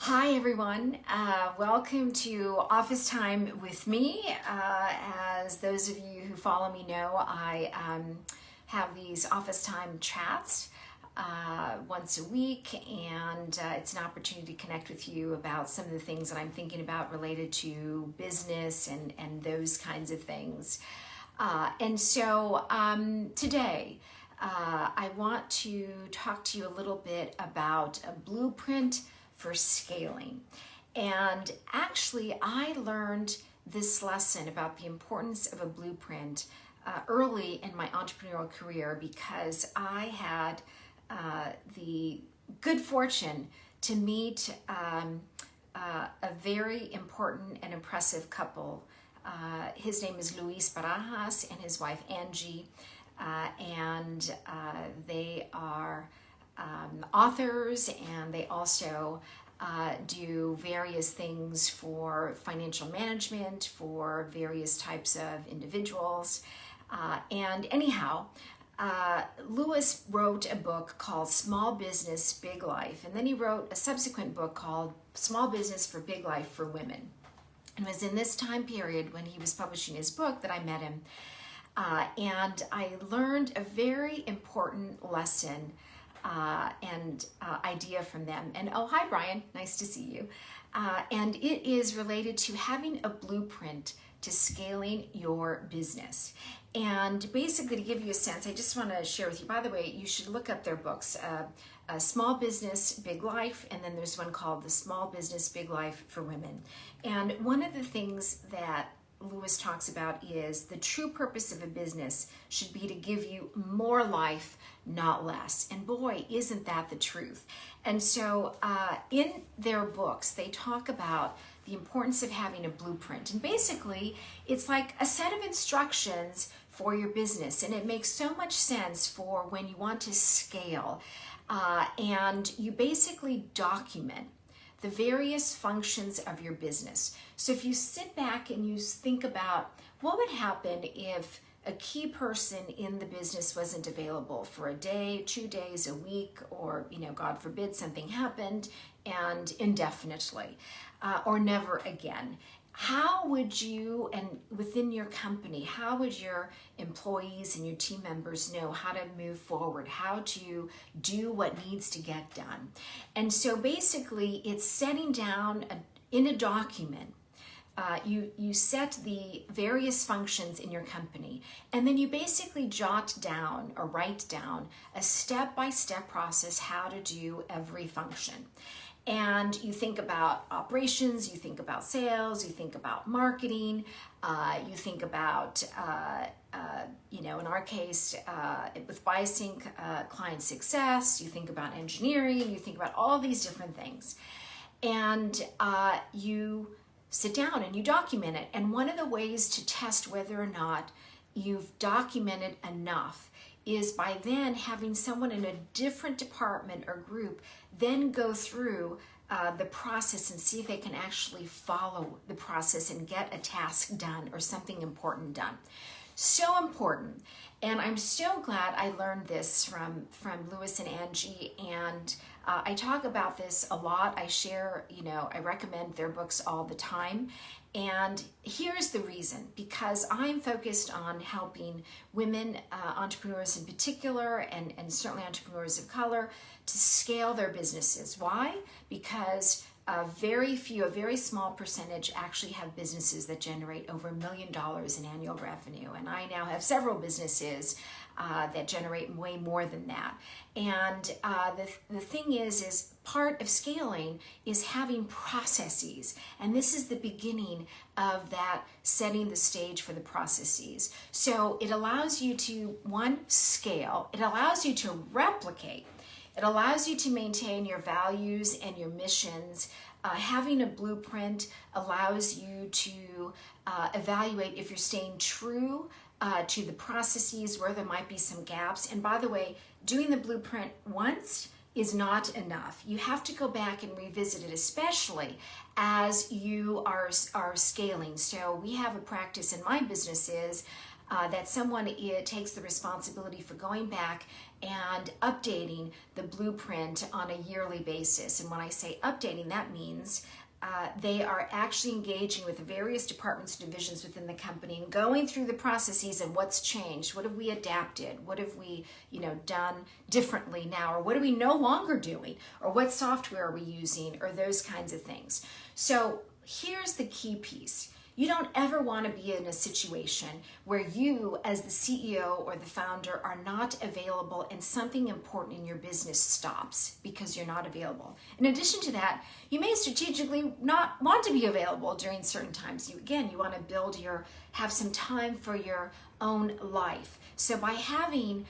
Hi everyone, welcome to Office Time with me. As those of you who follow me know, I have these Office Time chats once a week, and it's an opportunity to connect with you about some of the things that I'm thinking about related to business and those kinds of things. Today, I want to talk to you a little bit about a blueprint for scaling. And actually, I learned this lesson about the importance of a blueprint early in my entrepreneurial career because I had the good fortune to meet a very important and impressive couple. His name is Luis Barajas and his wife Angie, and they are authors, and they also do various things for financial management for various types of individuals. Lewis wrote a book called Small Business, Big Life, and then he wrote a subsequent book called Small Business for Big Life for Women. And it was in this time period when he was publishing his book that I met him. And I learned a very important lesson and idea from them. And oh, hi Brian, nice to see you. And it is related to having a blueprint to scaling your business. And basically, to give you a sense, I just want to share with you, by the way, you should look up their books, Small Business, Big Life, and then there's one called The Small Business, Big Life for Women. And one of the things that Lewis talks about is the true purpose of a business should be to give you more life, not less. And boy, isn't that the truth. And so in their books, they talk about the importance of having a blueprint. And basically, it's like a set of instructions for your business. And it makes so much sense for when you want to scale. And you basically document the various functions of your business. So if you sit back and you think about what would happen if a key person in the business wasn't available for a day, 2 days, a week, or, God forbid, something happened and indefinitely, or never again. How would you, and within your company, how would your employees and your team members know how to move forward, how to do what needs to get done? And so basically, it's setting down in a document. You set the various functions in your company, and then you basically jot down or write down a step-by-step process how to do every function. And you think about operations, you think about sales, you think about marketing, you think about, in our case, with BioSync, client success, you think about engineering, you think about all these different things. And you sit down and you document it. And one of the ways to test whether or not you've documented enough is by then having someone in a different department or group then go through the process and see if they can actually follow the process and get a task done or something important done. So important. And I'm so glad I learned this from Lewis and Angie, and I talk about this a lot. I share, I recommend their books all the time. And here's the reason, because I'm focused on helping women, entrepreneurs in particular, and certainly entrepreneurs of color, to scale their businesses. Why? Because a very small percentage actually have businesses that generate over $1 million in annual revenue. And I now have several businesses that generate way more than that. And the thing is part of scaling is having processes. And this is the beginning of that, setting the stage for the processes. So it allows you to, one, scale. It allows you to replicate. It allows you to maintain your values and your missions. Having a blueprint allows you to evaluate if you're staying true to the processes, where there might be some gaps. And by the way, doing the blueprint once is not enough. You have to go back and revisit it, especially as you are scaling. So we have a practice in my businesses that someone takes the responsibility for going back and updating the blueprint on a yearly basis. And when I say updating, that means they are actually engaging with the various departments and divisions within the company and going through the processes and what's changed. What have we adapted? What have we, done differently now? Or what are we no longer doing? Or what software are we using? Or those kinds of things. So here's the key piece. You don't ever want to be in a situation where you, as the CEO or the founder, are not available and something important in your business stops because you're not available. In addition to that, you may strategically not want to be available during certain times. You want to have some time for your own life. So by having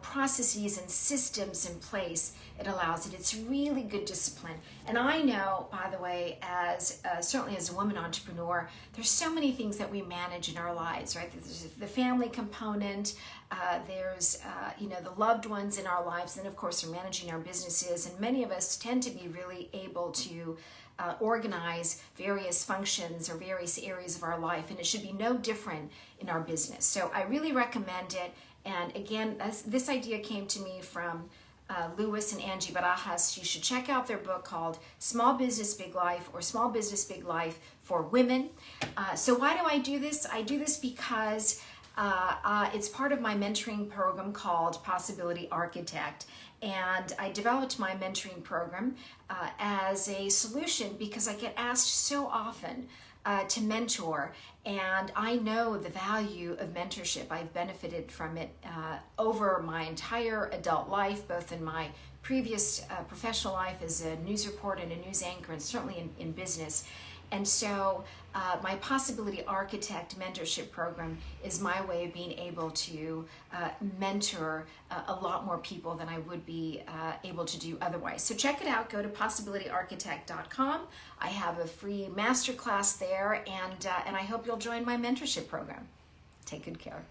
processes and systems in place, it allows it. It's really good discipline. And I know, by the way, as certainly as a woman entrepreneur, there's so many things that we manage in our lives, right? There's the family component, there's the loved ones in our lives, and of course we're managing our businesses. And many of us tend to be really able to organize various functions or various areas of our life, and it should be no different in our business. So I really recommend it. And again, this idea came to me from Louis and Angie Barajas. You should check out their book called Small Business Big Life, or Small Business Big Life for Women. So why do I do this? I do this because it's part of my mentoring program called Possibility Architect. And I developed my mentoring program as a solution because I get asked so often to mentor, and I know the value of mentorship. I've benefited from it over my entire adult life, both in my previous professional life as a news reporter and a news anchor, and certainly in business. And so my Possibility Architect mentorship program is my way of being able to mentor a lot more people than I would be able to do otherwise. So check it out. Go to possibilityarchitect.com. I have a free masterclass there, and I hope you'll join my mentorship program. Take good care.